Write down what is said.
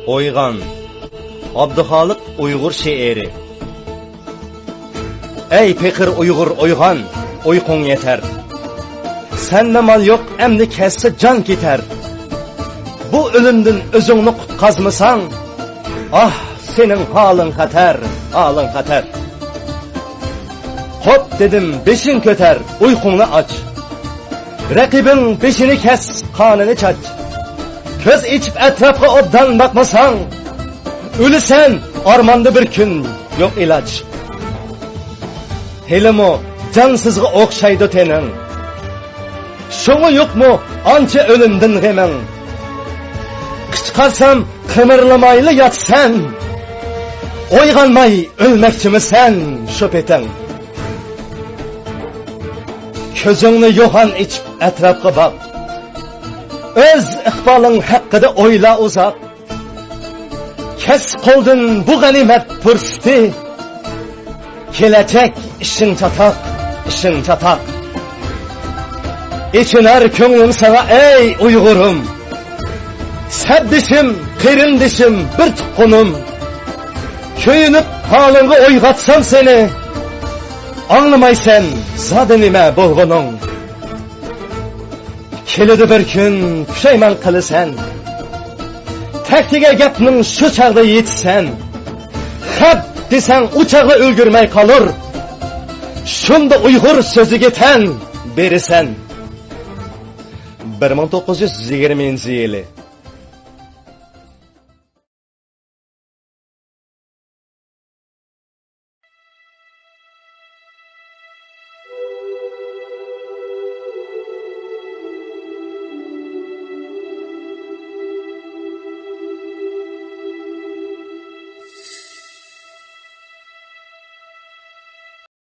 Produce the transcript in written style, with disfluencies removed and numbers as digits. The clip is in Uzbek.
Oygan Abduxoliq Uyg'ur she'ri. Ey pekir Uyg'ur oygan, uyqung yeter. Sende mal yok, emni kesse can keter. Bu ölümdün özüngni qutqazmasan, ah senin halın xatar, halın xatar. Hop dedim, beşin köter, uyqungni aç. Rakibin beşini kes, qanini çaç. Köz içip etrafga obdan bakmasan, ölüsen armanda bir gün yok ilaç. Helimo cansızga o'xshaydi tening. Şoňa yo'qmi ancha o'limdin g'eming. Qichqarsam qimirlamayli yotsan. Oyg'onmay o'lmoqchimisan shu peting. Ko'zingni yo'g'on ichib atrofga boq. Öz iqboling haqida o'yla uzoq. Kes qoldin bu g'animat fursati. Kelajak işin çatak, işin çatak. İçiner könglim sana ey Uyg'urum. Saddişim, qerindişim, bir tuqqunum. Köyünüp halingga o'yg'atsam seni. Anglamaysan, zodi nima bo'lganing. Keladi bir kun pushaymon qilasan. Taktiga gapning shu chaqda yetsan. Hab desang uçakla ölgürmey kalır. Şunda Uyghur sözüge ten berisen. 1920 yılı